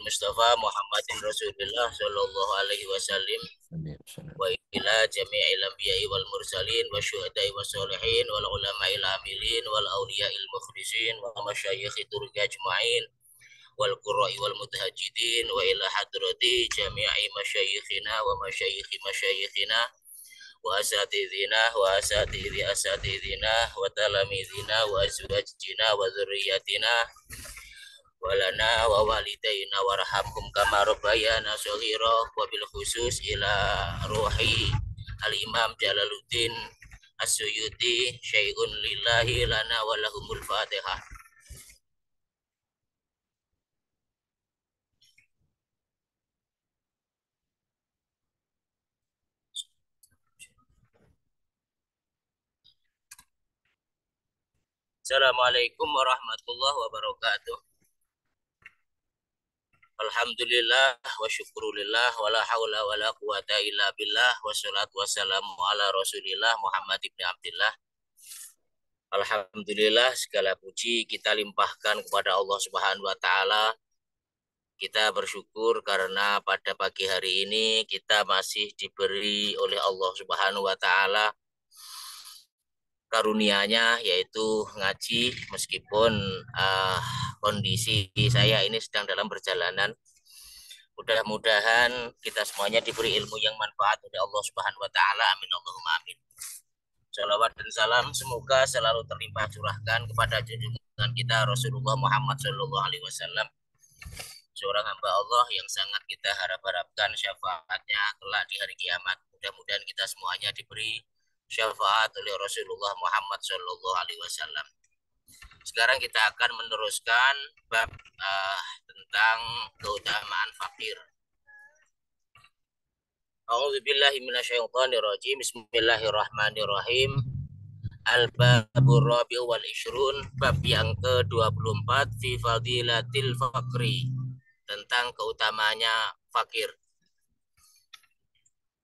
Mustafa Muhammadin Rasulullah sallallahu alaihi wasallam wa ila jami'il anbiya'i wal mursalin wa syuhada'i wa sholihin wal ulama'il amilin wal awliya'il mukhlisin wa masyayikhi turki ajma'in wal qurra'i wal mutahajjidin wa ila hadrati jami'i masyayikhina wa masyayikhi masyayikhina wa asatidina wa asatidhi asatidina wa talamidina wa azwajina wa dzurriyyatina walana wa walidaina warhamhum kama rabbayana shaghira wa bil khusus ila ruhi al imam Jalaluddin As-Suyuti syai'un lillahi lana wa lahumul fatihah. Assalamualaikum warahmatullahi wabarakatuh. Alhamdulillah wa syukurillah wa la hawla wa la quwata illa billah wa salatu wassalamu ala rasulillah Muhammad ibn Abdillah. Alhamdulillah, segala puji kita limpahkan kepada Allah Subhanahu wa taala. Kita bersyukur karena pada pagi hari ini kita masih diberi oleh Allah Subhanahu wa taala karunia-Nya, yaitu ngaji, meskipun kondisi saya ini sedang dalam perjalanan. Mudah-mudahan kita semuanya diberi ilmu yang manfaat oleh Allah Subhanahu wa taala. Amin Allahumma amin. Salawat dan salam semoga selalu terlimpah curahkan kepada junjungan kita Rasulullah Muhammad sallallahu alaihi wasallam, seorang hamba Allah yang sangat kita harap-harapkan syafaatnya kelak di hari kiamat. Mudah-mudahan kita semuanya diberi syafaat oleh Rasulullah Muhammad sallallahu alaihi wasallam. Sekarang kita akan meneruskan bab tentang keutamaan fakir. A'udzubillahi minasyaitonirrajim. Bismillahirrahmanirrahim. Al-babur rabi'u wal ishrun, bab yang ke-24, fi fadilatil fakri, tentang keutamanya fakir.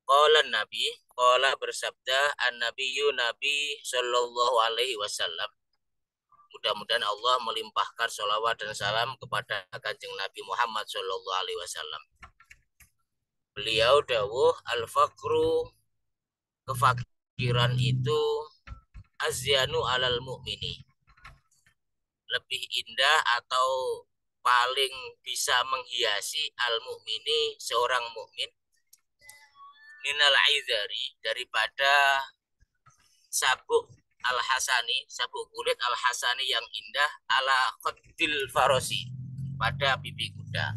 Qala Nabi, qala bersabda an-nabiyyu Nabi sallallahu alaihi wasallam. Mudah-mudahan Allah melimpahkan sholawat dan salam kepada Kanjeng Nabi Muhammad sallallahu alaihi wasallam. Beliau dawuh, al-fakru, kefakiran itu azyanu alal mu'mini, lebih indah atau paling bisa menghiasi al-mu'mini, seorang mukmin, minal aizari, daripada sabuk al-hasani, sabuk kulit al-hasani yang indah, ala khaddil farosi, pada pipi kuda.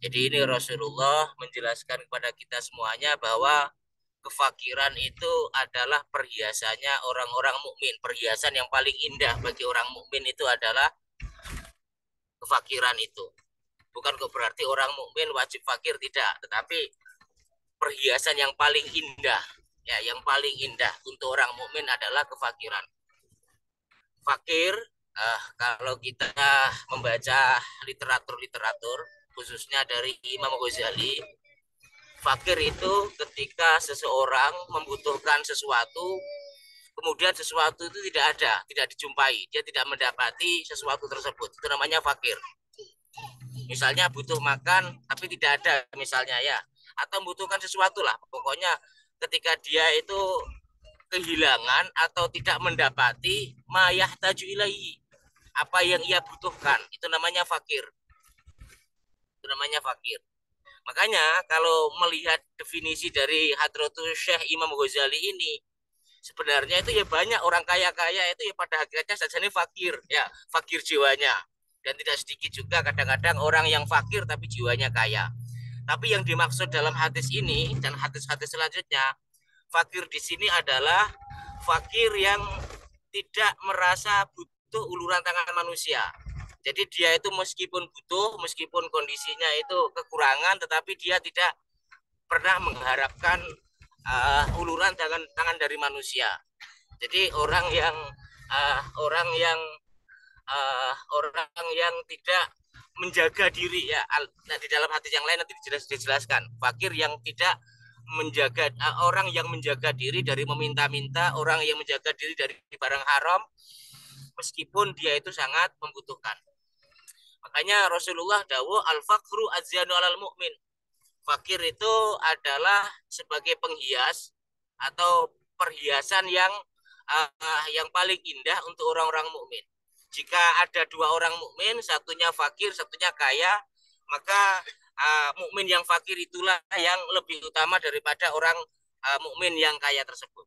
Jadi ini Rasulullah menjelaskan kepada kita semuanya bahwa kefakiran itu adalah perhiasannya orang-orang mukmin. Perhiasan yang paling indah bagi orang mukmin itu adalah kefakiran itu. Bukan berarti orang mukmin wajib fakir, tidak, tetapi perhiasan yang paling indah, ya, yang paling indah untuk orang mukmin adalah kefakiran. Fakir, kalau kita membaca literatur khususnya dari Imam Ghazali, fakir itu ketika seseorang membutuhkan sesuatu, kemudian sesuatu itu tidak ada, tidak dijumpai, dia tidak mendapati sesuatu tersebut, itu namanya fakir. Misalnya butuh makan tapi tidak ada misalnya, ya, atau membutuhkan sesuatu lah, pokoknya ketika dia itu kehilangan atau tidak mendapati ma yahtaju ilaihi, apa yang ia butuhkan, itu namanya fakir. Itu namanya fakir. Makanya kalau melihat definisi dari Hadratul Syekh Imam Ghazali ini, sebenarnya itu ya banyak orang kaya-kaya itu ya pada hakikatnya sajane fakir, ya, fakir jiwanya. Dan tidak sedikit juga kadang-kadang orang yang fakir tapi jiwanya kaya. Tapi yang dimaksud dalam hadis ini dan hadis-hadis selanjutnya, fakir di sini adalah fakir yang tidak merasa butuh uluran tangan manusia. Jadi dia itu meskipun butuh, meskipun kondisinya itu kekurangan, tetapi dia tidak pernah mengharapkan uluran tangan dari manusia. Jadi orang yang tidak menjaga diri, ya. Nah, di dalam hadis yang lain nanti dijelaskan, fakir yang tidak menjaga, orang yang menjaga diri dari meminta-minta, orang yang menjaga diri dari barang haram meskipun dia itu sangat membutuhkan. Makanya Rasulullah dawuh al-faqru azyanu alal mu'min. Fakir itu adalah sebagai penghias atau perhiasan yang paling indah untuk orang-orang mukmin. Jika ada dua orang mukmin, satunya fakir, satunya kaya, maka mukmin yang fakir itulah yang lebih utama daripada orang mukmin yang kaya tersebut.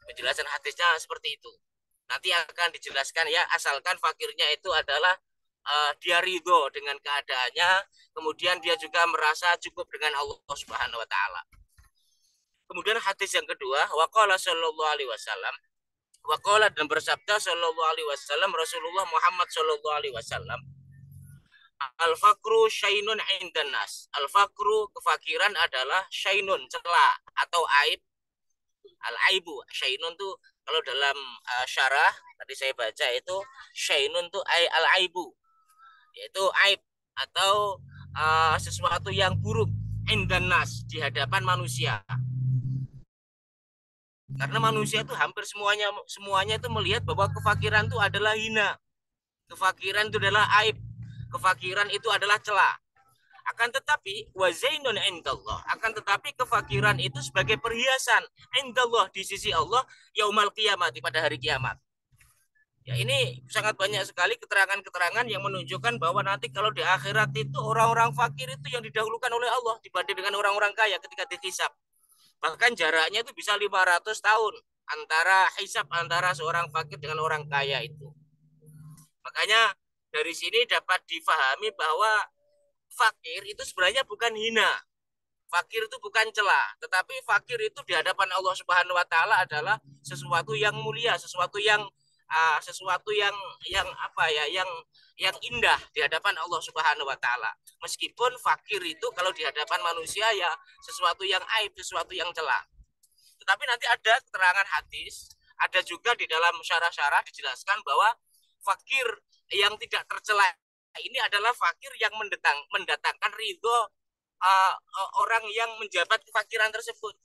Penjelasan hadisnya seperti itu. Nanti akan dijelaskan ya, asalkan fakirnya itu adalah dia ridho dengan keadaannya, kemudian dia juga merasa cukup dengan Allah Subhanahu wa taala. Kemudian hadis yang kedua, waqala sallallahu alaihi wasallam, waqala dan bersabda sallallahu alaihi wasallam Rasulullah Muhammad sallallahu alaihi wasallam, al-faqru syainun indan nas. Al-faqru kefakiran adalah syainun celah atau aib. Al-aibu syainun tuh kalau dalam syarah tadi saya baca itu syainun tuh al-aibu, yaitu aib atau sesuatu yang buruk indan nas di hadapan manusia. Karena manusia itu hampir semuanya itu melihat bahwa kefakiran itu adalah hina. Kefakiran itu adalah aib. Kefakiran itu adalah celah. Akan tetapi wazainun indallah. Akan tetapi kefakiran itu sebagai perhiasan indallah di sisi Allah yaumal qiyamah, pada hari kiamat. Ya, ini sangat banyak sekali keterangan-keterangan yang menunjukkan bahwa nanti kalau di akhirat itu orang-orang fakir itu yang didahulukan oleh Allah dibanding dengan orang-orang kaya ketika dihisab. Bahkan jaraknya itu bisa 500 tahun antara hisab antara seorang fakir dengan orang kaya itu. Makanya dari sini dapat difahami bahwa fakir itu sebenarnya bukan hina. Fakir itu bukan celah, tetapi fakir itu di hadapan Allah Subhanahu wa taala adalah sesuatu yang mulia, sesuatu yang apa ya, yang indah di hadapan Allah Subhanahu wa taala. Meskipun fakir itu kalau di hadapan manusia ya sesuatu yang aib, sesuatu yang celah. Tetapi nanti ada keterangan hadis, ada juga di dalam syarah-syarah dijelaskan bahwa fakir yang tidak tercela ini adalah fakir yang mendatangkan ridho orang yang menjabat kefakiran tersebut.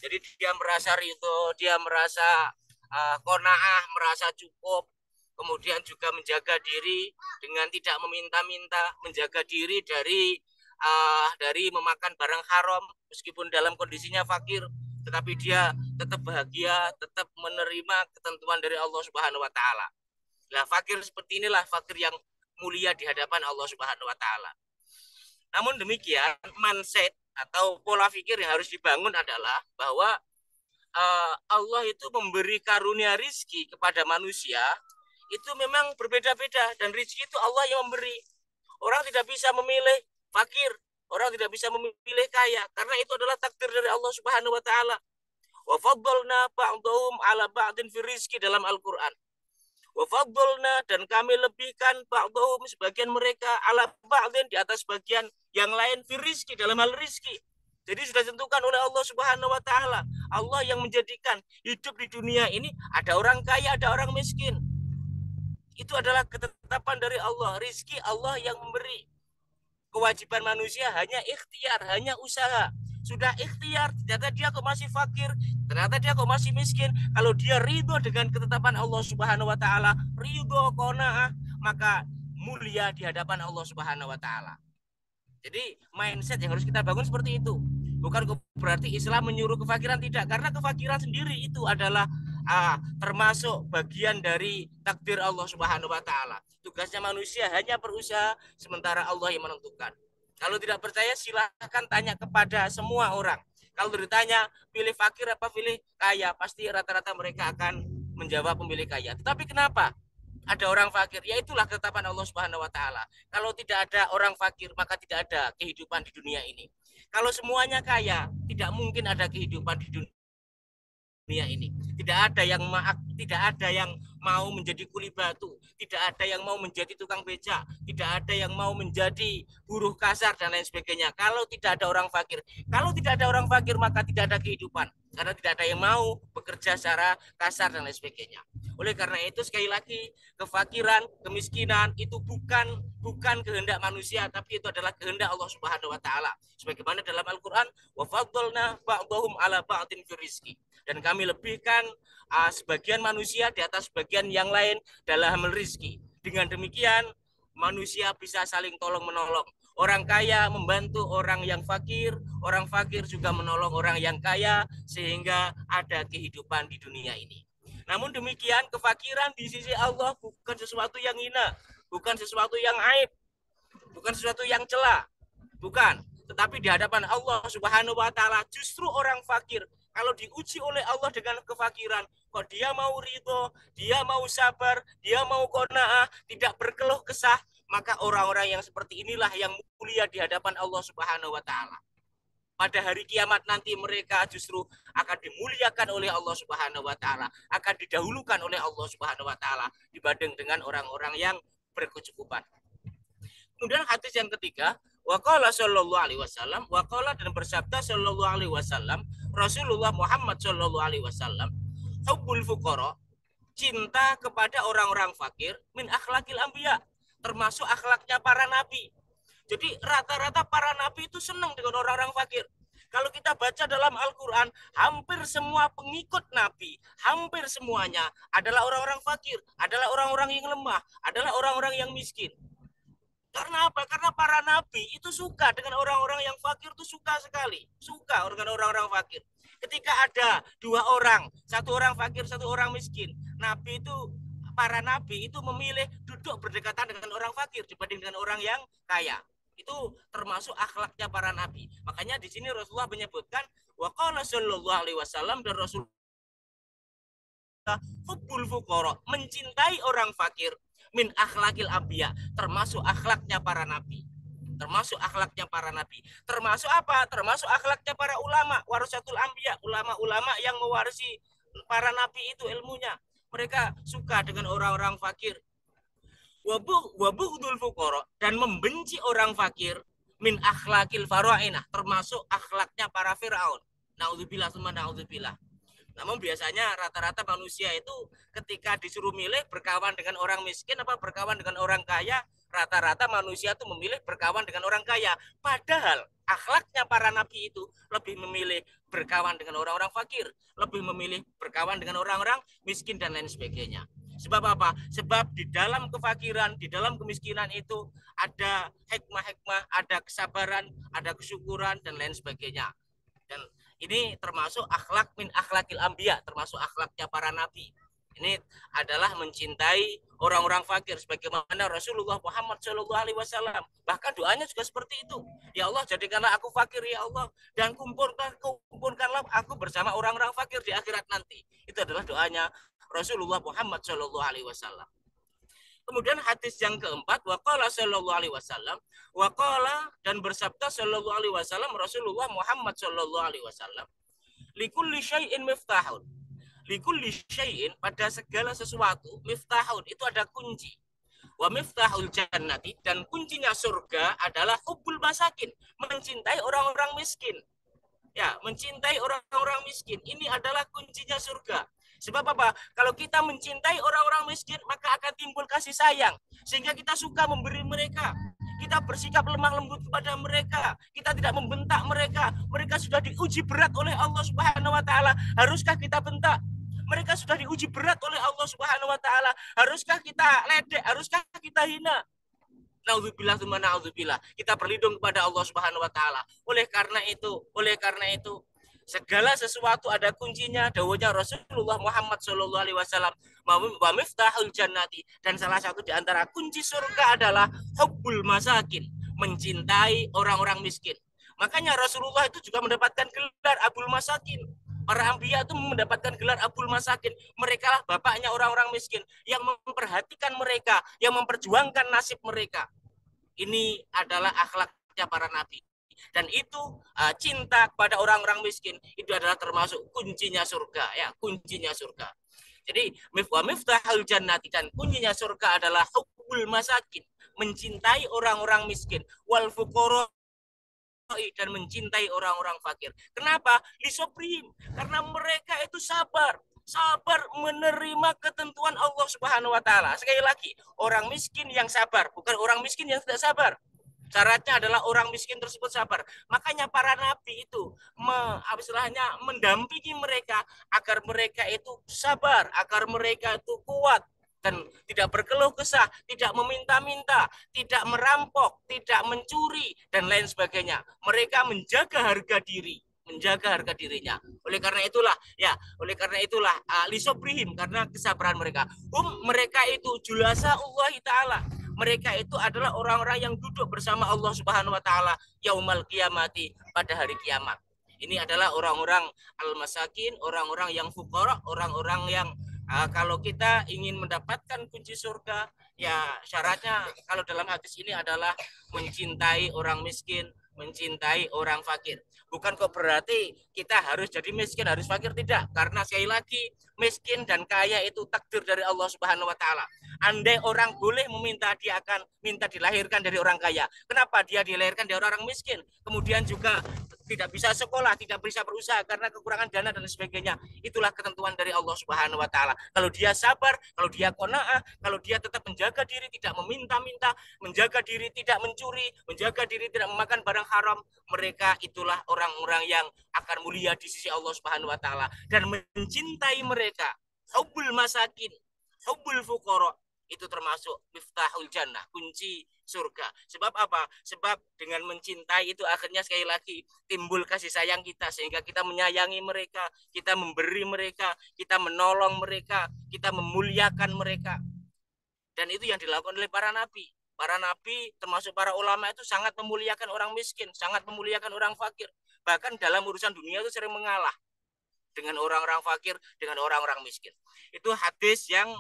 Jadi dia merasa ridho, dia merasa qanaah, merasa cukup, kemudian juga menjaga diri dengan tidak meminta-minta, menjaga diri dari memakan barang haram meskipun dalam kondisinya fakir, tetapi dia tetap bahagia, tetap menerima ketentuan dari Allah Subhanahu wa taala. Nah, fakir seperti inilah fakir yang mulia di hadapan Allah Subhanahu wa taala. Namun demikian, mindset atau pola pikir yang harus dibangun adalah bahwa Allah itu memberi karunia rizki kepada manusia itu memang berbeda-beda, dan rizki itu Allah yang memberi. Orang tidak bisa memilih fakir, orang tidak bisa memilih kaya, karena itu adalah takdir dari Allah Subhanahu wa taala. Wa faddalna ba'dahum ala ba'din fi rizki dalam Al-Qur'an. Wa faddalna, dan kami lebihkan ba'dahum sebagian mereka ala ba'din di atas bagian yang lain fi rizki dalam hal rizki. Jadi sudah ditentukan oleh Allah Subhanahu wa taala. Allah yang menjadikan hidup di dunia ini ada orang kaya, ada orang miskin. Itu adalah ketetapan dari Allah. Rizki Allah yang memberi. Kewajiban manusia hanya ikhtiar, hanya usaha. Sudah ikhtiar, ternyata dia kok masih fakir, ternyata dia kok masih miskin. Kalau dia ridho dengan ketetapan Allah Subhanahu wa taala, ridho qanaah, maka mulia di hadapan Allah Subhanahu wa taala. Jadi mindset yang harus kita bangun seperti itu. Bukan berarti Islam menyuruh kefakiran, tidak. Karena kefakiran sendiri itu adalah termasuk bagian dari takdir Allah Subhanahu wa taala. Tugasnya manusia hanya berusaha, sementara Allah yang menentukan. Kalau tidak percaya silahkan tanya kepada semua orang. Kalau ditanya pilih fakir apa pilih kaya, pasti rata-rata mereka akan menjawab memilih kaya. Tetapi kenapa ada orang fakir? Ya itulah ketetapan Allah Subhanahu wa taala. Kalau tidak ada orang fakir, maka tidak ada kehidupan di dunia ini. Kalau semuanya kaya, tidak mungkin ada kehidupan di dunia ini. Tidak ada yang mau menjadi kuli batu, tidak ada yang mau menjadi tukang becak, tidak ada yang mau menjadi buruh kasar dan lain sebagainya. Kalau tidak ada orang fakir, maka tidak ada kehidupan, karena tidak ada yang mau bekerja secara kasar dan lain sebagainya. Oleh karena itu sekali lagi, kefakiran, kemiskinan itu bukan kehendak manusia, tapi itu adalah kehendak Allah Subhanahu wa taala. Sebagaimana dalam Al-Qur'an, wa faddalna ba'dahum ala ba'din fi rizqi. Dan kami lebihkan sebagian manusia di atas sebagian yang lain dalam rezeki. Dengan demikian manusia bisa saling tolong menolong. Orang kaya membantu orang yang fakir juga menolong orang yang kaya, sehingga ada kehidupan di dunia ini. Namun demikian, kefakiran di sisi Allah bukan sesuatu yang hina, bukan sesuatu yang aib, bukan sesuatu yang cela, bukan. Tetapi di hadapan Allah Subhanahu wa taala, justru orang fakir kalau diuji oleh Allah dengan kefakiran, kok dia mau ridho, dia mau sabar, dia mau qanaah, tidak berkeluh kesah, maka orang-orang yang seperti inilah yang mulia di hadapan Allah Subhanahu wa taala. Pada hari kiamat nanti mereka justru akan dimuliakan oleh Allah Subhanahu wa taala, akan didahulukan oleh Allah Subhanahu wa taala dibanding dengan orang-orang yang berkecukupan. Kemudian hadis yang ketiga, waqala sallallahu alaihi wasallam, waqala dan bersabda sallallahu alaihi wasallam, Rasulullah Muhammad sallallahu alaihi wasallam, hubbul fuqara, cinta kepada orang-orang fakir, min akhlakil anbiya, termasuk akhlaknya para nabi. Jadi rata-rata para nabi itu senang dengan orang-orang fakir. Kalau kita baca dalam Al-Quran, hampir semua pengikut nabi, hampir semuanya adalah orang-orang fakir, adalah orang-orang yang lemah, adalah orang-orang yang miskin. Karena apa? Karena para nabi itu suka dengan orang-orang yang fakir, itu suka sekali. Suka dengan orang-orang fakir. Ketika ada dua orang, satu orang fakir, satu orang miskin, para nabi itu memilih duduk berdekatan dengan orang fakir dibanding dengan orang yang kaya. Itu termasuk akhlaknya para nabi. Makanya di sini Rasulullah menyebutkan waqala sallallahu alaihi wasallam, dan Rasulullah hubbul fuqara, mencintai orang fakir, min akhlakil anbiya, termasuk akhlaknya para nabi. Termasuk akhlaknya para nabi. Termasuk apa? Termasuk akhlaknya para ulama, warasatul anbiya, ulama-ulama yang mewarisi para nabi itu ilmunya. Mereka suka dengan orang-orang fakir. Wabughdul fuqara, dan membenci orang fakir, min akhlakil farainah, termasuk akhlaknya para Firaun. Naudzubillah summa naudzubillah. Namun biasanya rata-rata manusia itu ketika disuruh milih berkawan dengan orang miskin apa berkawan dengan orang kaya, rata-rata manusia itu memilih berkawan dengan orang kaya. Padahal akhlaknya para nabi itu lebih memilih berkawan dengan orang-orang fakir, lebih memilih berkawan dengan orang-orang miskin dan lain sebagainya. Sebab apa? Sebab di dalam kefakiran, di dalam kemiskinan itu ada hikmah-hikmah, ada kesabaran, ada kesyukuran dan lain sebagainya. Dan ini termasuk akhlak min akhlakil anbiya, termasuk akhlaknya para nabi. Ini adalah mencintai orang-orang fakir sebagaimana Rasulullah Muhammad SAW. Bahkan doanya juga seperti itu. Ya Allah, jadikanlah aku fakir ya Allah, dan kumpulkanlah aku bersama orang-orang fakir di akhirat nanti. Itu adalah doanya Rasulullah Muhammad SAW. Kemudian hadis yang keempat, waqala sallallahu alaihi wasallam, waqala dan bersabda sallallahu alaihi wasallam Rasulullah Muhammad sallallahu alaihi wasallam, likulli syai'in miftahun. Likulli syai'in, pada segala sesuatu, miftahun itu ada kunci. Wa miftahul jannati, dan kuncinya surga adalah hubbul masakin, mencintai orang-orang miskin. Ya, mencintai orang-orang miskin. Ini adalah kuncinya surga. Sebab apa? Kalau kita mencintai orang-orang miskin, maka akan timbul kasih sayang. Sehingga kita suka memberi mereka. Kita bersikap lemah lembut kepada mereka. Kita tidak membentak mereka. Mereka sudah diuji berat oleh Allah Subhanahu wa taala. Haruskah kita bentak? Mereka sudah diuji berat oleh Allah Subhanahu wa taala. Haruskah kita ledek? Haruskah kita hina? Naudzubillah tsumma naudzubillah. Kita berlindung kepada Allah Subhanahu wa taala. Oleh karena itu, segala sesuatu ada kuncinya, dawuhnya Rasulullah Muhammad sallallahu alaihi wasallam, wa miftahul jannati, dan salah satu di antara kunci surga adalah hubbul masakin, mencintai orang-orang miskin. Makanya Rasulullah itu juga mendapatkan gelar Abul Masakin. Para anbiya itu mendapatkan gelar Abul Masakin. Mereka lah bapaknya orang-orang miskin yang memperhatikan mereka, yang memperjuangkan nasib mereka. Ini adalah akhlaknya para nabi. Dan itu cinta kepada orang-orang miskin itu adalah termasuk kuncinya surga, ya, kuncinya surga. Jadi miftahul jannati, dan kuncinya surga adalah hubbul masakin, mencintai orang-orang miskin, wal fuqara, dan mencintai orang-orang fakir. Kenapa? Lisobrihim, karena mereka itu sabar menerima ketentuan Allah Subhanahu wa taala. Sekali lagi, orang miskin yang sabar, bukan orang miskin yang tidak sabar. Syaratnya adalah orang miskin tersebut sabar. Makanya para nabi itu mendampingi mereka agar mereka itu sabar, agar mereka itu kuat, dan tidak berkeluh kesah, tidak meminta-minta, tidak merampok, tidak mencuri dan lain sebagainya. Mereka menjaga harga diri, menjaga harga dirinya. Oleh karena itulah lisobrihim, karena kesabaran mereka. Mereka itu julasa Allah taala. Mereka itu adalah orang-orang yang duduk bersama Allah Subhanahu wa taala yaumal qiyamati, pada hari kiamat. Ini adalah orang-orang al-masakin, orang-orang yang fuqara, orang-orang yang kalau kita ingin mendapatkan kunci surga, ya syaratnya kalau dalam hadis ini adalah mencintai orang miskin, mencintai orang fakir. Bukan kok berarti kita harus jadi miskin, harus fakir, tidak. Karena sekali lagi, miskin dan kaya itu takdir dari Allah Subhanahu wa taala. Andai orang boleh meminta, dia akan minta dilahirkan dari orang kaya. Kenapa dia dilahirkan dari orang miskin? Kemudian juga tidak bisa sekolah, tidak bisa berusaha karena kekurangan dana dan sebagainya. Itulah ketentuan dari Allah Subhanahu wa taala. Kalau dia sabar, kalau dia qanaah, kalau dia tetap menjaga diri, tidak meminta-minta, menjaga diri tidak mencuri, menjaga diri tidak memakan barang haram, mereka itulah orang-orang yang akan mulia di sisi Allah Subhanahu wa taala. Dan mencintai mereka, hubbul masakin, hubbul fuqara, itu termasuk miftahul jannah, kunci surga. Sebab apa? Sebab dengan mencintai itu akhirnya sekali lagi timbul kasih sayang kita, sehingga kita menyayangi mereka, kita memberi mereka, kita menolong mereka, kita memuliakan mereka. Dan itu yang dilakukan oleh para nabi. Para nabi termasuk para ulama itu sangat memuliakan orang miskin, sangat memuliakan orang fakir. Bahkan dalam urusan dunia itu sering mengalah dengan orang-orang fakir, dengan orang-orang miskin. Itu hadis yang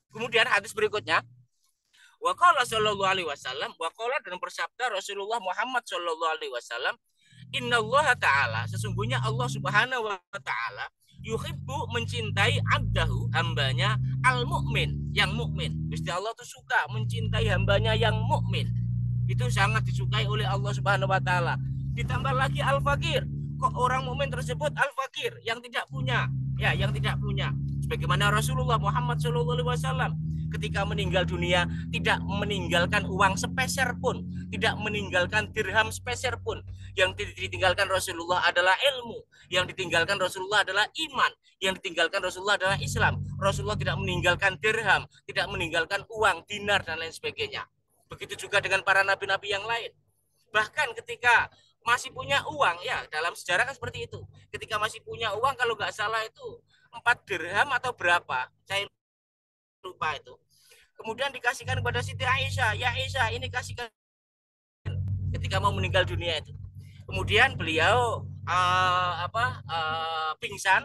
kemudian hadis berikutnya, waqala sallallahu alaihi wasallam, waqala, dan bersabda Rasulullah Muhammad sallallahu alaihi wasallam, innallaha ta'ala, sesungguhnya Allah Subhanahu wa taala, yuhibbu, mencintai, abdahu, hambanya, al mukmin, yang mukmin. Gusti Allah tuh suka mencintai hambanya yang mukmin. Itu sangat disukai oleh Allah Subhanahu wa taala. Ditambah lagi al fakir. Kok orang mukmin tersebut al fakir, yang tidak punya, ya, yang tidak punya. Sebagaimana Rasulullah Muhammad SAW ketika meninggal dunia tidak meninggalkan uang sepeser pun, tidak meninggalkan dirham sepeser pun. Yang ditinggalkan Rasulullah adalah ilmu, yang ditinggalkan Rasulullah adalah iman, yang ditinggalkan Rasulullah adalah Islam. Rasulullah tidak meninggalkan dirham, tidak meninggalkan uang, dinar dan lain sebagainya. Begitu juga dengan para nabi-nabi yang lain. Bahkan ketika masih punya uang, ya dalam sejarah kan seperti itu. Ketika masih punya uang, kalau nggak salah itu 4 dirham atau berapa, saya lupa itu. Kemudian dikasihkan kepada Siti Aisyah, ya Aisyah, ini kasihkan, ketika mau meninggal dunia itu. Kemudian beliau pingsan.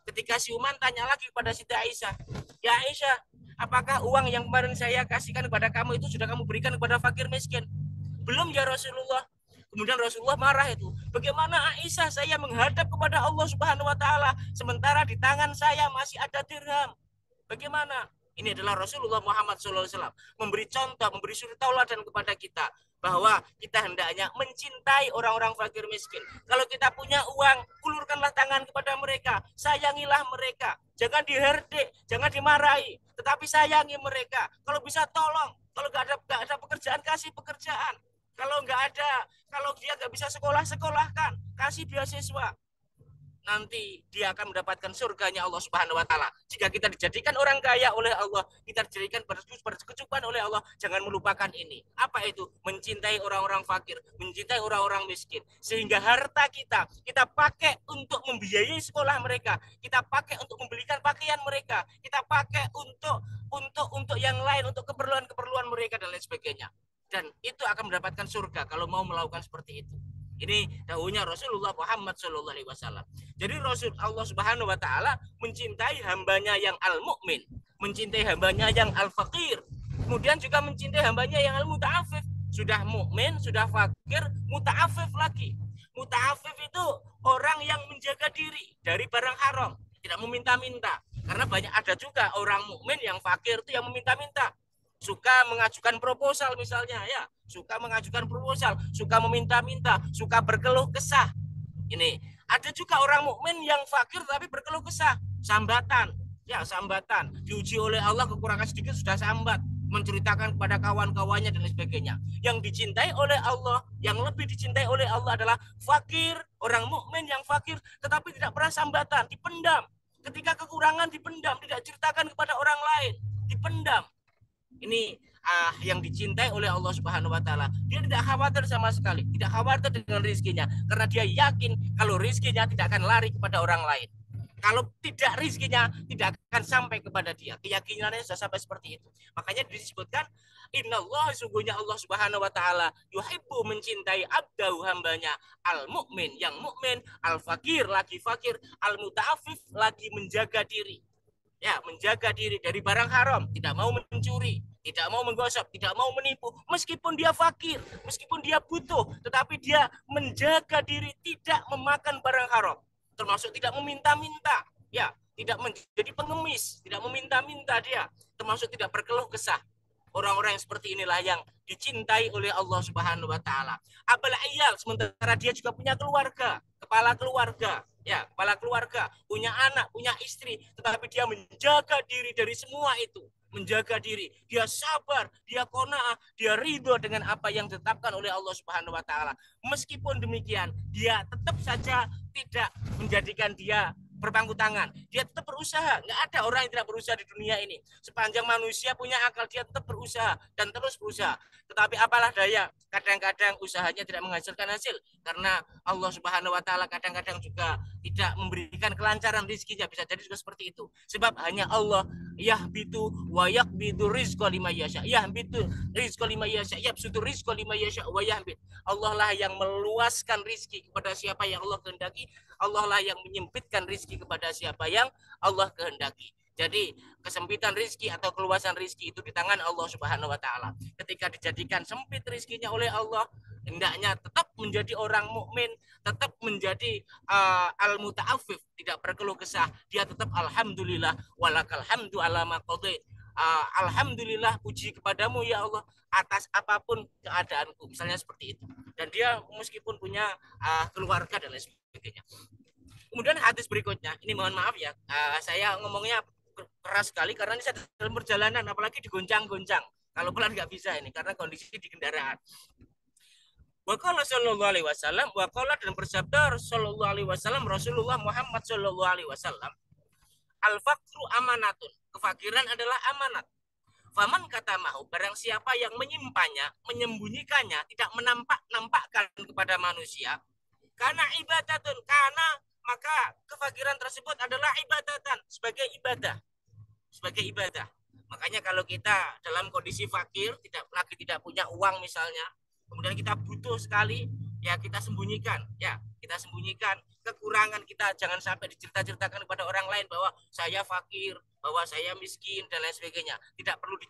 Ketika siuman tanya lagi kepada Siti Aisyah, ya Aisyah, apakah uang yang kemarin saya kasihkan kepada kamu itu sudah kamu berikan kepada fakir miskin? Belum ya Rasulullah. Kemudian Rasulullah marah itu. Bagaimana Aisyah, saya menghadap kepada Allah Subhanahu wa taala sementara di tangan saya masih ada dirham. Bagaimana? Ini adalah Rasulullah Muhammad SAW memberi contoh, memberi suri tauladan kepada kita bahwa kita hendaknya mencintai orang-orang fakir miskin. Kalau kita punya uang, ulurkanlah tangan kepada mereka, sayangilah mereka. Jangan diherdik, jangan dimarahi, tetapi sayangi mereka. Kalau bisa tolong, kalau nggak ada pekerjaan, kasih pekerjaan. Kalau dia nggak bisa sekolah, sekolahkan, kasih beasiswa. Nanti dia akan mendapatkan surganya Allah Subhanahu wa taala. Jika kita dijadikan orang kaya oleh Allah, kita dijadikan berkecukupan oleh Allah, jangan melupakan ini. Apa itu? Mencintai orang-orang fakir, mencintai orang-orang miskin. Sehingga harta kita pakai untuk membiayai sekolah mereka, kita pakai untuk membelikan pakaian mereka, kita pakai untuk yang lain, untuk keperluan-keperluan mereka dan lain sebagainya. Dan itu akan mendapatkan surga kalau mau melakukan seperti itu. Ini dahulunya Rasulullah Muhammad SAW. Jadi Rasul Allah Subhanahu wa taala mencintai hambanya yang al-mukmin, mencintai hambanya yang al-fakir, kemudian juga mencintai hambanya yang al-muta'affif. Sudah mukmin, sudah fakir, muta'affif lagi. Muta'affif itu orang yang menjaga diri dari barang haram, tidak meminta-minta. Karena banyak ada juga orang mukmin yang fakir itu yang meminta-minta. Suka mengajukan proposal misalnya, ya, suka mengajukan proposal, suka meminta-minta, suka berkeluh kesah. Ini ada juga orang mukmin yang fakir tapi berkeluh kesah, sambatan, ya, sambatan, diuji oleh Allah, kekurangan sedikit sudah sambat, menceritakan kepada kawan-kawannya dan lain sebagainya. Yang dicintai oleh Allah, yang lebih dicintai oleh Allah adalah fakir, orang mukmin yang fakir tetapi tidak pernah sambatan, dipendam. Ketika kekurangan dipendam, tidak ceritakan kepada orang lain, dipendam. Ini yang dicintai oleh Allah Subhanahu wa taala. Dia tidak khawatir sama sekali, tidak khawatir dengan rizkinya karena dia yakin kalau rizkinya tidak akan lari kepada orang lain. Kalau tidak rizkinya tidak akan sampai kepada dia. Keyakinannya sudah sampai seperti itu. Makanya disebutkan Innallah, sungguhnya Allah Subhanahu wa taala yuhibbu, mencintai abdahu, hambanya, al mukmin, yang mukmin, al fakir, lagi fakir, al muta'affif, lagi menjaga diri. Ya, menjaga diri dari barang haram, tidak mau mencuri, tidak mau menggosok, tidak mau menipu, meskipun dia fakir, meskipun dia butuh, tetapi dia menjaga diri tidak memakan barang haram, termasuk tidak meminta-minta, ya, tidak menjadi pengemis, tidak meminta-minta dia, termasuk tidak berkeluh kesah. Orang-orang yang seperti inilah yang dicintai oleh Allah Subhanahu wa taala. Abal ayal, sementara dia juga punya keluarga, kepala keluarga, ya, kepala keluarga, punya anak, punya istri, tetapi dia menjaga diri dari semua itu, menjaga diri, dia sabar, dia qanaah, dia ridho dengan apa yang ditetapkan oleh Allah Subhanahu wa taala. Meskipun demikian, dia tetap saja tidak menjadikan dia berpangku tangan. Dia tetap berusaha. Nggak ada orang yang tidak berusaha di dunia ini. Sepanjang manusia punya akal, dia tetap berusaha dan terus berusaha. Tetapi apalah daya, kadang-kadang usahanya tidak menghasilkan hasil karena Allah Subhanahu wa taala kadang-kadang juga tidak memberikan kelancaran rezekinya, bisa jadi juga seperti itu. Sebab hanya Allah yahbitu wa yaqbidu rizqa lima yasha. Yahbitu rizqa lima yasha, yabsutu rizqa lima yasha wa yahbit. Allah lah yang meluaskan rizki kepada siapa yang Allah kehendaki. Allah lah yang menyempitkan rizki kepada siapa yang Allah kehendaki. Jadi kesempitan rizki atau keluasan rizki itu di tangan Allah Subhanahu wa taala. Ketika dijadikan sempit rizkinya oleh Allah, hendaknya tetap menjadi orang mukmin, tetap menjadi al-muta'affif, tidak berkeluh kesah. Dia tetap alhamdulillah walakal hamdu ala ma qadait. Alhamdulillah, puji kepadamu ya Allah atas apapun keadaanku, misalnya seperti itu. Dan dia meskipun punya keluarga dan lain sebagainya. Kemudian hadis berikutnya, ini mohon maaf ya, saya ngomongnya keras sekali karena ini saya dalam perjalanan, apalagi digoncang-goncang. Kalau pelan nggak bisa ini karena kondisi di kendaraan. Waqala sallallahu alaihi wasallam, waqala dan bersabda sallallahu alaihi wasallam Rasulullah Muhammad sallallahu alaihi wasallam, al-faqru amanatun, kefakiran adalah amanat. Faman kata mahu, barang siapa yang menyimpannya, menyembunyikannya, tidak menampakkan kepada manusia, karena ibadatun, karena maka kefakiran tersebut adalah ibadatan, sebagai ibadah, sebagai ibadah. Makanya kalau kita dalam kondisi fakir, tidak punya uang misalnya, kemudian kita butuh sekali, ya kita sembunyikan, kekurangan kita, jangan sampai diceritakan kepada orang lain bahwa saya fakir, bahwa saya miskin dan lain sebagainya. Tidak perlu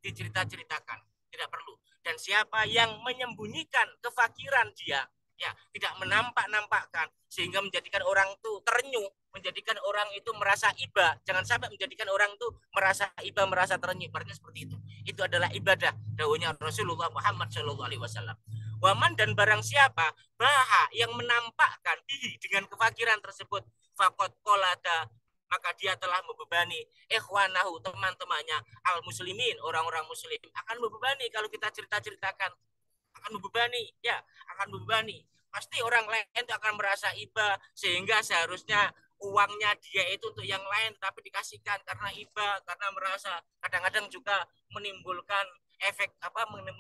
diceritakan, tidak perlu. Dan siapa yang menyembunyikan kefakiran dia, ya tidak menampakkan sehingga menjadikan orang itu terenyuh, menjadikan orang itu merasa iba. Jangan sampai menjadikan orang itu merasa iba, merasa terenyuh. Berarti seperti itu. Itu adalah ibadah, dawuhnya Rasulullah Muhammad Shallallahu Alaihi Wasallam. Waman, dan barang siapa baha yang menampakkan diri dengan kefakiran tersebut, fakot kolada, maka dia telah membebani ikhwanahu, teman-temannya, al muslimin, orang-orang muslim, akan membebani. Kalau kita ceritakan akan membebani, ya akan membebani. Pasti orang lain itu akan merasa iba, sehingga seharusnya uangnya dia itu untuk yang lain, tapi dikasihkan karena iba, karena merasa. Kadang-kadang juga menimbulkan efek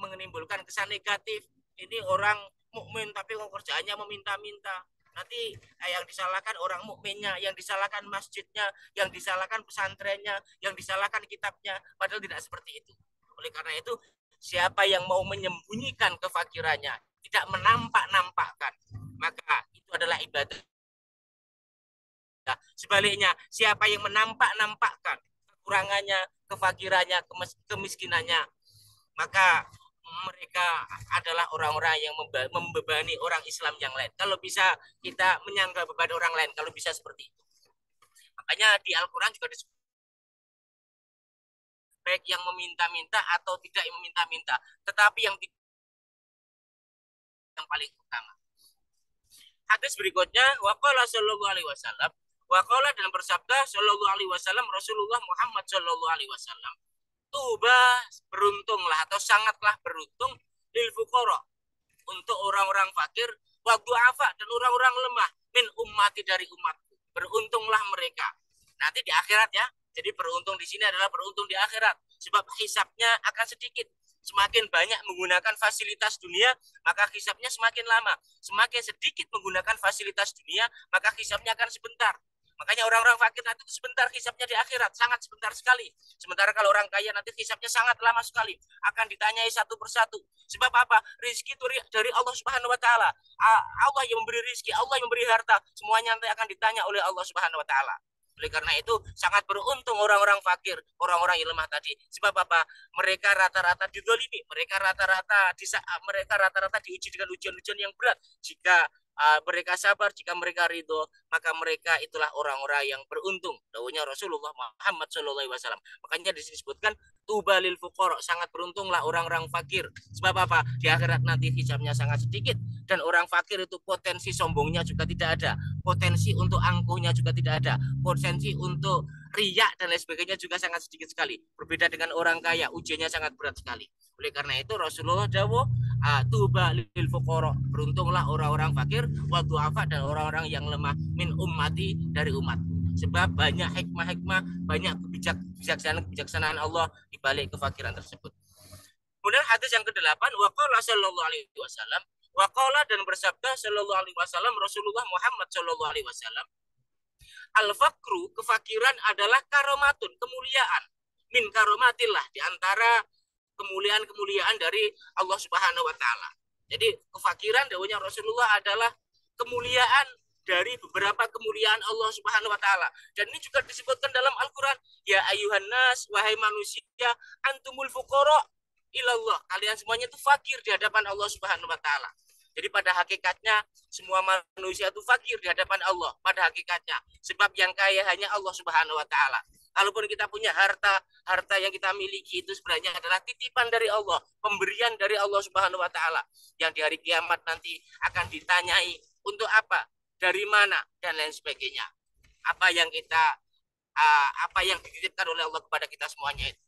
menimbulkan kesan negatif. Ini orang mukmin tapi kerjaannya meminta-minta. Nanti yang disalahkan orang mukminnya, yang disalahkan masjidnya, yang disalahkan pesantrennya, yang disalahkan kitabnya, padahal tidak seperti itu. Oleh karena itu, siapa yang mau menyembunyikan kefakirannya, tidak menampakkan, maka itu adalah ibadah. Sebaliknya, siapa yang menampakkan kekurangannya, kefakirannya, kemiskinannya, maka mereka adalah orang-orang yang membebani orang Islam yang lain. Kalau bisa kita menyangga beban orang lain, kalau bisa seperti itu. Makanya di Al-Quran juga disebut baik yang meminta-minta atau tidak yang meminta-minta, tetapi yang paling utama. Hadis berikutnya, waqala sallallahu alaihi wasallam, waqala dan bersabda sallallahu alaihi wasallam Rasulullah Muhammad sallallahu alaihi wasallam, tuba, beruntunglah atau sangatlah beruntung lil fuqara, untuk orang-orang fakir, wa du'afa, dan orang-orang lemah, min ummati, dari umatku. Beruntunglah mereka. Nanti di akhirat ya. Jadi beruntung di sini adalah beruntung di akhirat. Sebab hisapnya akan sedikit. Semakin banyak menggunakan fasilitas dunia, maka hisapnya semakin lama. Semakin sedikit menggunakan fasilitas dunia, maka hisapnya akan sebentar. Makanya orang-orang fakir nanti itu sebentar hisapnya di akhirat, sangat sebentar sekali. Sementara kalau orang kaya nanti hisapnya sangat lama sekali, akan ditanyai satu persatu. Sebab apa? Rizki itu dari Allah Subhanahu wa taala. Allah yang memberi rizki, Allah yang memberi harta, semuanya nanti akan ditanya oleh Allah Subhanahu wa taala. Oleh karena itu sangat beruntung orang-orang fakir, orang-orang yang lemah tadi. Sebab apa? Mereka rata-rata didolimi, mereka rata-rata diuji dengan ujian-ujian yang berat. Jika mereka sabar, jika mereka ridho, maka mereka itulah orang-orang yang beruntung. Dawuhnya Rasulullah Muhammad SAW. Makanya di sini disebutkan tubalil fuqara, sangat beruntunglah orang-orang fakir. Sebab apa? Di akhirat nanti hisabnya sangat sedikit, dan orang fakir itu potensi sombongnya juga tidak ada, potensi untuk angkuhnya juga tidak ada, potensi untuk riak dan lain sebagainya juga sangat sedikit sekali. Berbeda dengan orang kaya, ujiannya sangat berat sekali. Oleh karena itu Rasulullah dawuh, tuba lil fuqara, beruntunglah orang-orang fakir, wa du'afa, dan orang-orang yang lemah, min ummati, dari umat. Sebab banyak hikmah-hikmah, banyak kebijaksanaan Allah di balik kefakiran tersebut. Kemudian hadis yang ke-8, waqala sallallahu alaihi wasallam, waqala, dan bersabda sallallahu alaihi wasallam Rasulullah Muhammad sallallahu alaihi wasallam, al-fakru, kefakiran adalah karomatun, kemuliaan, min karomatillah, di antara kemuliaan-kemuliaan dari Allah Subhanahu wa taala. Jadi kefakiran dawuhnya Rasulullah adalah kemuliaan dari beberapa kemuliaan Allah Subhanahu wa taala. Dan ini juga disebutkan dalam Al-Qur'an, ya ayuhan nas, wahai manusia, antumul fuqara ilallah. Kalian semuanya itu fakir di hadapan Allah Subhanahu wa taala. Jadi pada hakikatnya semua manusia itu fakir di hadapan Allah pada hakikatnya. Sebab yang kaya hanya Allah Subhanahu wa taala. Kalaupun kita punya harta yang kita miliki itu sebenarnya adalah titipan dari Allah, pemberian dari Allah Subhanahu wa taala, yang di hari kiamat nanti akan ditanyai untuk apa, dari mana, dan lain sebagainya. Apa yang dititipkan oleh Allah kepada kita semuanya itu.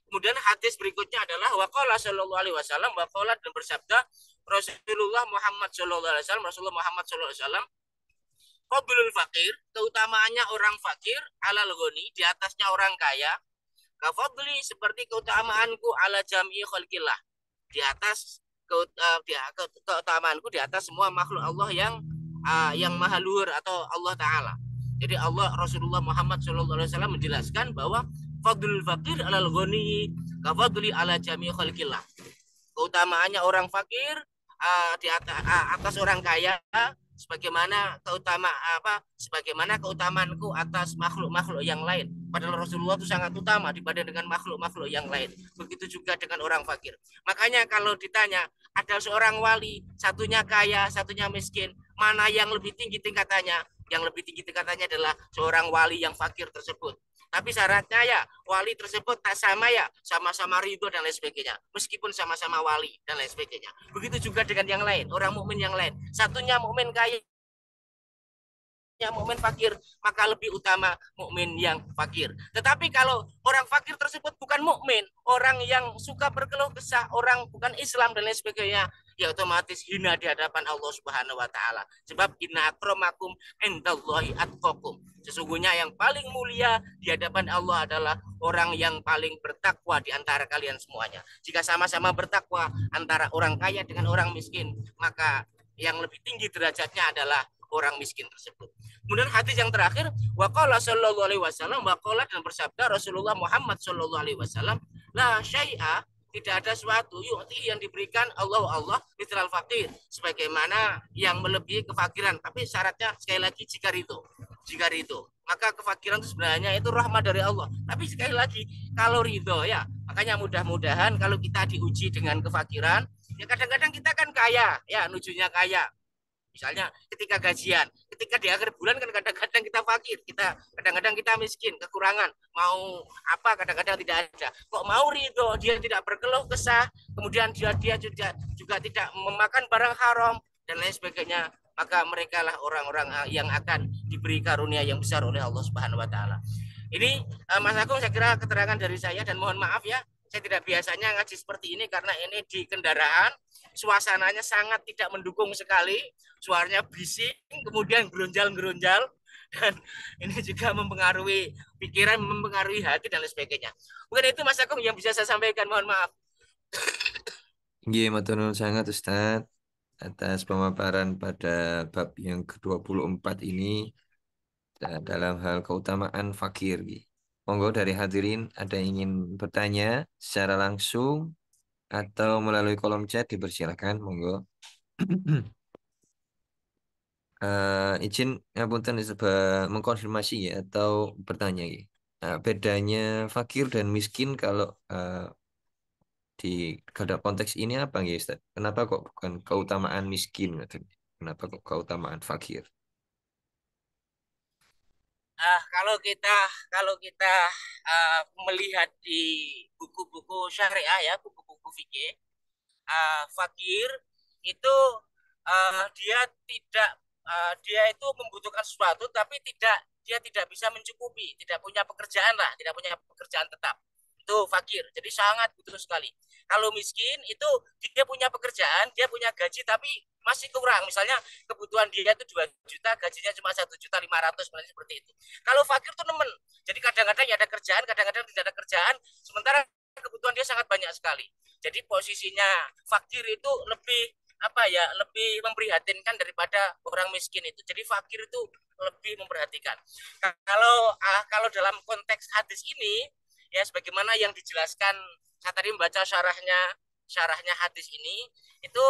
Kemudian hadis berikutnya adalah waqala sallallahu alaihi wasallam, waqala, dan bersabda Rasulullah Muhammad sallallahu alaihi wasallam, Rasulullah Muhammad sallallahu alaihi wasallam, fadlul fakir, keutamaannya orang fakir, alal ghani, di atasnya orang kaya, kafadli, seperti keutamaanku ala jami'i khalqillah, di atas keutamaanku di atas semua makhluk Allah yang maha luhur atau Allah taala. Jadi Allah, Rasulullah Muhammad sallallahu alaihi wasallam menjelaskan bahwa fadlul fakir alal ghani kafadli ala jami'i khalqillah. Keutamaannya orang fakir di atas orang kaya, sebagaimana keutamaanku atas makhluk-makhluk yang lain. Padahal Rasulullah itu sangat utama dibanding dengan makhluk-makhluk yang lain. Begitu juga dengan orang fakir. Makanya kalau ditanya, ada seorang wali, satunya kaya, satunya miskin, mana yang lebih tinggi tingkatannya? Yang lebih tinggi tingkatannya adalah seorang wali yang fakir tersebut. Tapi syaratnya ya wali tersebut tak sama, ya sama-sama ridho dan lain sebagainya, meskipun sama-sama wali dan lain sebagainya. Begitu juga dengan yang lain, orang mukmin yang lain, satunya mukmin kaya, yang mukmin fakir, maka lebih utama mukmin yang fakir. Tetapi kalau orang fakir tersebut bukan mukmin, orang yang suka berkeluh kesah, orang bukan Islam dan lain sebagainya, ya otomatis hina di hadapan Allah Subhanahu wa taala. Sebab inna akramakum indallahi atqakum. Sesungguhnya yang paling mulia di hadapan Allah adalah orang yang paling bertakwa di antara kalian semuanya. Jika sama-sama bertakwa antara orang kaya dengan orang miskin, maka yang lebih tinggi derajatnya adalah orang miskin tersebut. Kemudian hadis yang terakhir, waqala sallallahu alaihi wasallam, waqala, dan bersabda Rasulullah Muhammad sallallahu alaihi wasallam, la syai'a, tidak ada suatu yu'ti yang diberikan Allah mitral fakir, sebagaimana yang melebihi kefakiran. Tapi syaratnya sekali lagi jika ridho, maka kefakiran itu sebenarnya itu rahmat dari Allah. Tapi sekali lagi kalau ridho, ya makanya mudah-mudahan kalau kita diuji dengan kefakiran, ya kadang-kadang kita kan kaya, ya nujunya kaya. Misalnya ketika gajian, ketika di akhir bulan kan kadang-kadang kita fakir, kadang-kadang kita miskin, kekurangan, mau apa kadang-kadang tidak ada. Kok mau ridho, dia tidak berkeluh kesah, kemudian dia juga tidak memakan barang haram dan lain sebagainya, maka mereka lah orang-orang yang akan diberi karunia yang besar oleh Allah Subhanahu wa taala. Ini Mas Agung, saya kira keterangan dari saya, dan mohon maaf ya, saya tidak biasanya ngaji seperti ini karena ini di kendaraan, suasananya sangat tidak mendukung sekali, suaranya bising, kemudian geronjal-geronjal, dan ini juga mempengaruhi pikiran, mempengaruhi hati dan lain sebagainya. Mungkin itu Mas Agung yang bisa saya sampaikan. Mohon maaf. Nggih, matur nuwun sangat Ustaz atas pemaparan pada bab yang ke-24 ini dalam hal keutamaan fakir. Nggih. Monggo dari hadirin ada yang ingin bertanya secara langsung atau melalui kolom chat dipersilakan, monggo. Izin ngapunten coba mengkonfirmasi ya atau bertanya ya. Bedanya fakir dan miskin kalau di pada konteks ini apa ya Ustaz? Kenapa kok bukan keutamaan miskin gitu? Kenapa kok keutamaan fakir? Kalau kita melihat di buku-buku syariah ya, buku-buku fikih, fakir itu dia itu membutuhkan sesuatu tapi dia tidak bisa mencukupi, tidak punya pekerjaan lah, tidak punya pekerjaan tetap. Itu fakir. Jadi sangat butuh sekali. Kalau miskin itu dia punya pekerjaan, dia punya gaji tapi masih kurang. Misalnya kebutuhan dia itu 2 juta, gajinya cuma 1,5 juta, seperti itu. Kalau fakir tuh nemen. Jadi kadang-kadang ya ada kerjaan, kadang-kadang tidak ada kerjaan, sementara kebutuhan dia sangat banyak sekali. Jadi posisinya fakir itu lebih apa ya, lebih memprihatinkan daripada orang miskin itu. Jadi fakir itu lebih memperhatikan. Kalau dalam konteks hadis ini ya sebagaimana yang dijelaskan, saya tadi membaca syarahnya hadis ini itu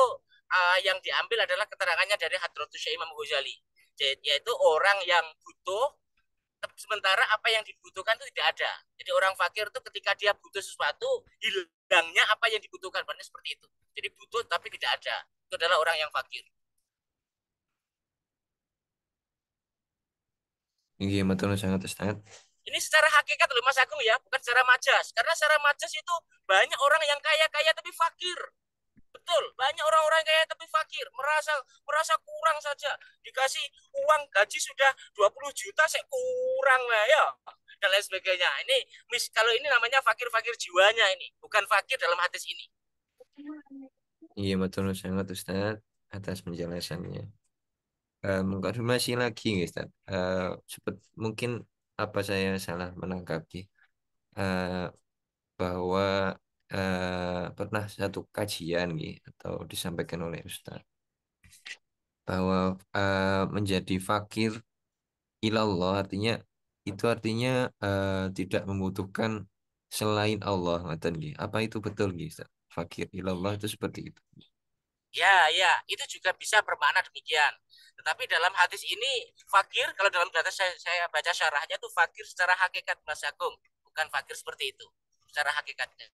yang diambil adalah keterangannya dari Hadratus Syekh Imam Ghazali, yaitu orang yang butuh sementara apa yang dibutuhkan itu tidak ada. Jadi orang fakir itu ketika dia butuh sesuatu, hilangnya apa yang dibutuhkan. Berarti seperti itu. Jadi butuh tapi tidak ada. Itu adalah orang yang fakir. Iya, matur nuwun sangat Ustaz. Ini secara hakikat loh Mas Agung ya, bukan secara majas. Karena secara majas itu banyak orang yang kaya-kaya tapi fakir. Betul, banyak orang-orang kaya tapi fakir, merasa merasa kurang saja. Dikasih uang gaji sudah 20 juta, saya kurang lah ya. Dan lain sebagainya. Kalau ini namanya fakir-fakir jiwanya ini, bukan fakir dalam hadis ini. Iya, matur nuwun sangat Ustaz atas penjelasannya. Mengkonfirmasi lagi nih, Ustaz. Mungkin apa saya salah menangkap Ki? Eh, bahwa pernah satu kajian Ki, atau disampaikan oleh Ustaz bahwa menjadi fakir ilallah artinya itu artinya tidak membutuhkan selain Allah, ngoten nggih. Apa itu betul nggih, Ustaz? Fakir ilallah itu seperti itu. Ya, ya, itu juga bisa bermakna demikian. Tetapi dalam hadis ini, fakir, kalau dalam data saya baca syarahnya itu fakir secara hakikat, Mas Agung. Bukan fakir seperti itu, secara hakikatnya.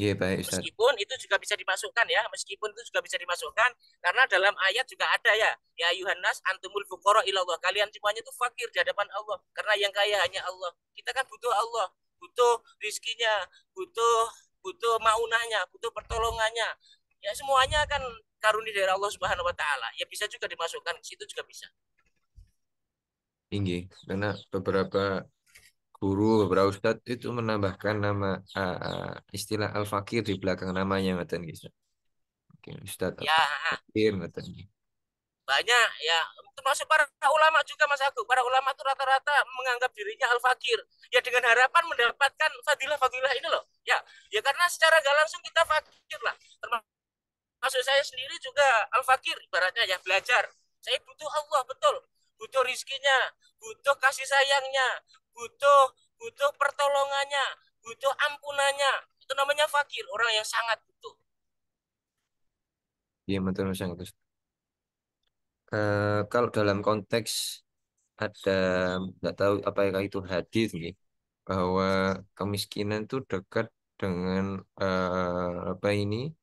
Iya, baik Ustaz. Meskipun itu juga bisa dimasukkan ya, meskipun itu juga bisa dimasukkan karena dalam ayat juga ada ya, ya Yuhannas antumul fuqara ilallah, kalian semuanya itu fakir di hadapan Allah karena yang kaya hanya Allah. Kita kan butuh Allah, butuh rizkinya, butuh butuh maunahnya, butuh pertolongannya. Ya semuanya kan karunia dari Allah Subhanahu wa taala. Ya bisa juga dimasukkan ke situ juga bisa. Tinggi karena beberapa guru, beberapa ustadz itu menambahkan nama istilah al-fakir di belakang namanya, ngoten nggih, Ustaz. Oke, Ustadz Ya al-fakir ngoten nggih. banyak ya, termasuk para ulama juga Mas Agung. Para ulama itu rata-rata menganggap dirinya al-fakir ya dengan harapan mendapatkan fadilah-fadilah ini loh ya. Ya karena secara gak langsung kita fakir lah, termasuk saya sendiri juga al-fakir ibaratnya ya, belajar saya butuh Allah betul, butuh rizkinya, butuh kasih sayangnya, butuh butuh pertolongannya, butuh ampunannya. Itu namanya fakir, orang yang sangat butuh. Iya, betul sangat Ustaz. Kalau dalam konteks ada, nggak tahu apakah itu hadis nih, bahwa kemiskinan itu dekat dengan apa ini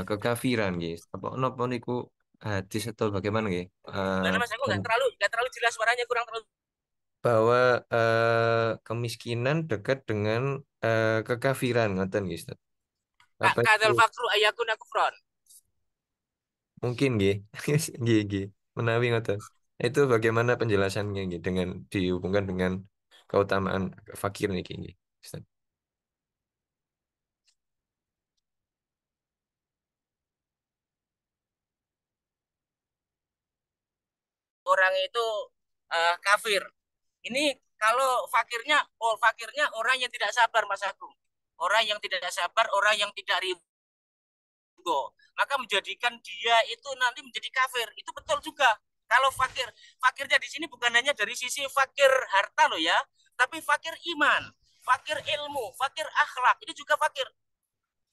kekafiran guys. Apa napa niku hadis atau bagaimana guys? Gimana Mas, aku nggak terlalu jelas suaranya, kurang terlalu. Bahwa kemiskinan dekat dengan kekafiran, ngoten guys. Kak Apa itu? kadal fakru ayakun aku front. Mungkin nggih. Nggih, nggih. Menawi ngoten. Itu bagaimana penjelasannya nggih dengan dihubungkan dengan keutamaan fakir niki nggih. Ustaz. orang itu kafir. Ini kalau fakirnya orang yang tidak sabar, Mas Agung. Orang yang tidak sabar, orang yang tidak ridho, maka menjadikan dia itu nanti menjadi kafir. Itu betul juga. Kalau fakirnya di sini bukan hanya dari sisi fakir harta loh ya, tapi fakir iman, fakir ilmu, fakir akhlak. Ini juga fakir.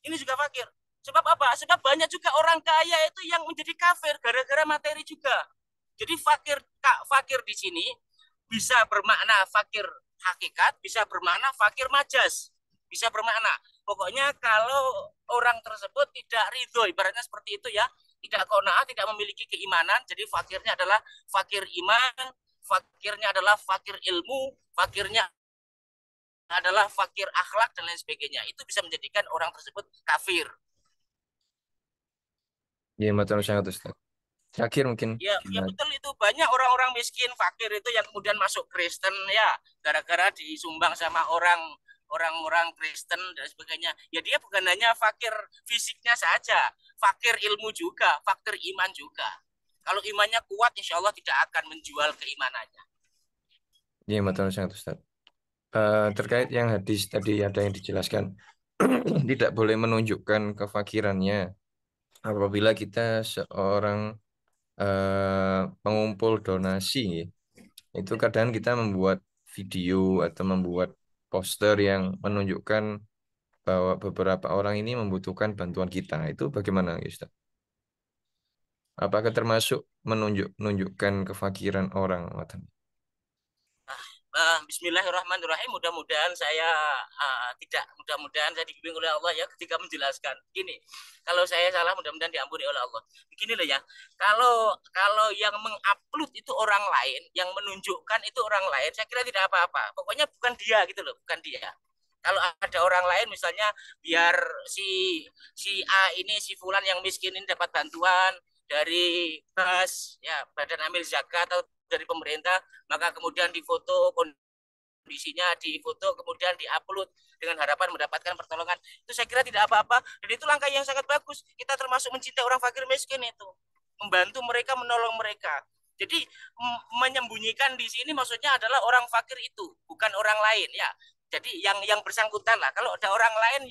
Ini juga fakir. Sebab apa? Sebab banyak juga orang kaya itu yang menjadi kafir gara-gara materi juga. Jadi fakir di sini bisa bermakna fakir hakikat, bisa bermakna fakir majas, bisa bermakna. Pokoknya kalau orang tersebut tidak ridho, ibaratnya seperti itu ya, tidak qanaah, tidak memiliki keimanan, jadi fakirnya adalah fakir iman, fakirnya adalah fakir ilmu, fakirnya adalah fakir akhlak dan lain sebagainya. Itu bisa menjadikan orang tersebut kafir. Iya, betul sangat Ustaz. Terakhir mungkin Ya, ya kita betul itu banyak orang-orang miskin, fakir itu yang kemudian masuk Kristen ya, gara-gara disumbang sama orang-orang Kristen dan sebagainya. Ya dia bukan hanya fakir fisiknya saja, fakir ilmu juga, fakir iman juga. Kalau imannya kuat, insya Allah tidak akan menjual keimanannya. iya, betul sangat Ustaz. Terkait yang hadis tadi ada yang dijelaskan tidak boleh menunjukkan kefakirannya apabila kita seorang pengumpul donasi, itu kadang kita membuat video atau membuat poster yang menunjukkan bahwa beberapa orang ini membutuhkan bantuan kita. Itu bagaimana, Ustaz? Apakah termasuk menunjukkan kefakiran orang? Bismillahirrahmanirrahim. Mudah-mudahan saya mudah-mudahan saya dibimbing oleh Allah ya ketika menjelaskan. Gini, kalau saya salah mudah-mudahan diampuni oleh Allah. Begini loh ya, kalau kalau yang mengupload itu orang lain, yang menunjukkan itu orang lain, saya kira tidak apa-apa. Pokoknya bukan dia gitu loh, bukan dia. Kalau ada orang lain misalnya biar si si A ini si Fulan yang miskin ini dapat bantuan dari BAS ya Badan Amil Zakat atau dari pemerintah, maka kemudian difoto kondisinya, difoto kemudian diupload dengan harapan mendapatkan pertolongan. Itu saya kira tidak apa-apa dan itu langkah yang sangat bagus. Kita termasuk mencintai orang fakir miskin itu, membantu mereka, menolong mereka. Jadi menyembunyikan di sini maksudnya adalah orang fakir itu, bukan orang lain ya. Jadi yang bersangkutan lah. Kalau ada orang lain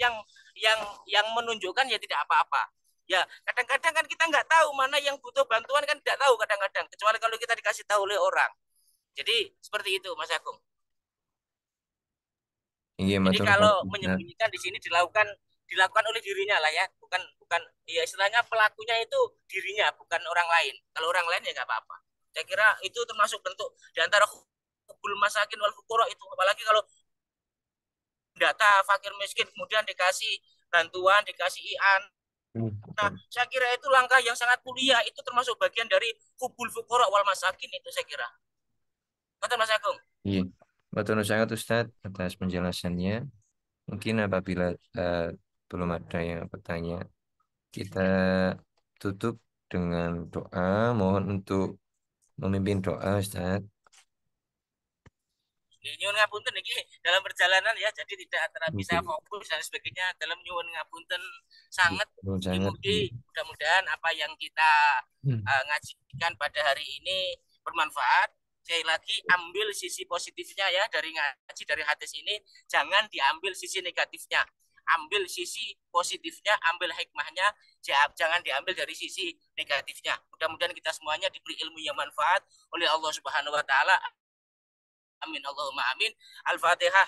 yang menunjukkan ya tidak apa-apa. Ya, kadang-kadang kan kita nggak tahu mana yang butuh bantuan kan tidak tahu kadang-kadang. Kecuali kalau kita dikasih tahu oleh orang. Jadi seperti itu, Mas Agung. Iya, Jadi betul kalau sangat, Ustaz. menyembunyikan di sini dilakukan oleh dirinya lah ya, bukan bukan ya istilahnya pelakunya itu dirinya, bukan orang lain. Kalau orang lain ya nggak apa-apa. Saya kira itu termasuk bentuk di antara hubul masakin wal fuqara itu. Apalagi kalau data fakir miskin kemudian dikasih bantuan, dikasih IAN. Nah, Betul. saya kira itu langkah yang sangat mulia. Itu termasuk bagian dari hubul fuqara wal masakin itu saya kira. Betul Mas Agung? Iya, betul sangat Ustaz atas penjelasannya. Mungkin apabila eh, belum ada yang bertanya, kita tutup dengan doa. Mohon untuk memimpin doa, Ustaz. Nyuwun ngapunten iki dalam perjalanan ya, jadi tidak bisa Mungkin. fokus dan sebagainya. Dalam nyuwun ngapunten sangat. Betul sangat. Mugi-mugi mudah-mudahan apa yang kita ngajikan pada hari ini bermanfaat. Sekali lagi ambil sisi positifnya ya dari ngaji dari hadis ini, jangan diambil sisi negatifnya. Ambil sisi positifnya, ambil hikmahnya, jangan diambil dari sisi negatifnya. Mudah-mudahan kita semuanya diberi ilmu yang manfaat oleh Allah Subhanahu wa taala. Amin Allahumma amin. Al-Fatihah.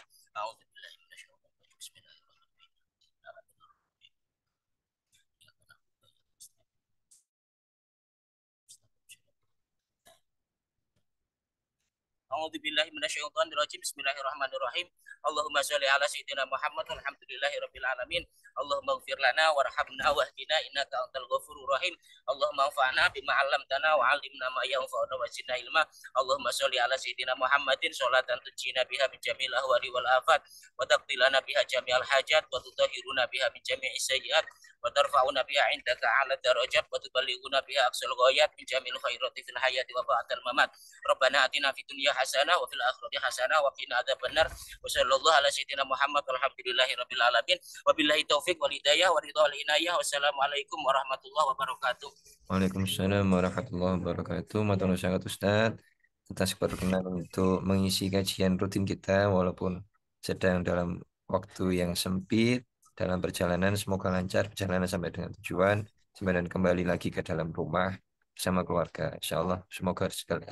A'udzu billahi minasyaitonir rajim. Bismillahirrahmanirrahim. Allahumma shalli ala sayyidina Muhammad walhamdulillahirabbil alamin. Allahumma ighfir lana warhamna wahdina innaka antal ghafurur rahim. Allahumma anfa'na bima 'allamtana wa 'allimna ma yanfa'una wa zidna ilma. Allahumma shalli ala sayyidina Muhammadin sholatan tujina biha min jamil ahwali wal afat wa taqdilana biha jami'al hajat wa tutahhiruna biha min jami'is sayyi'at wa tarfa'una biha 'indaka 'ala darajat wa tuballighuna biha aqsal ghayat min jamil khairati fil hayati wa ba'dal mamat. Rabbana atina fid dunya hasanah wa fil akhirati hasanah wa qina adzabannar. Wa sallallahu ala sayyidina Muhammad walhamdulillahi rabbil alamin. Wabillahi taufik wal hidayah wa ridha wal inayah. Wassalamualaikum warahmatullahi wabarakatuh. Waalaikumsalam warahmatullahi wabarakatuh. Matur nuwun sangat Ustadz atas berkenan untuk mengisi kajian rutin kita walaupun sedang dalam waktu yang sempit dalam perjalanan. Semoga lancar perjalanan sampai dengan tujuan, kemudian kembali lagi ke dalam rumah bersama keluarga. Insya Allah semoga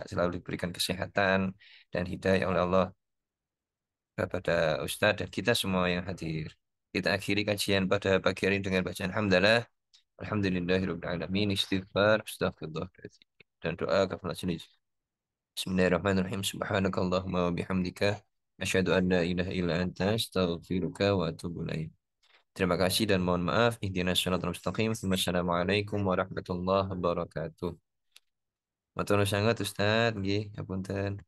selalu diberikan kesehatan dan hidayah oleh Allah kepada Ustadz dan kita semua yang hadir. Kita akhiri kajian pada pagi hari ini dengan bacaan hamdalah. Alhamdulillahirrahmanirrahim. Istighfar, astagfirullah. Dan doa kafarat jenis. Bismillahirrahmanirrahim. Subhanakallahumma wa bihamdika. Asyhadu an la ilaha illa anta astaghfiruka wa atubu ilaik. Terima kasih dan mohon maaf. Ihdinas shiratal mustaqim. Wassalamualaikum warahmatullahi wabarakatuh. Matur nuwun sangat Ustaz. Nggih, ngapunten.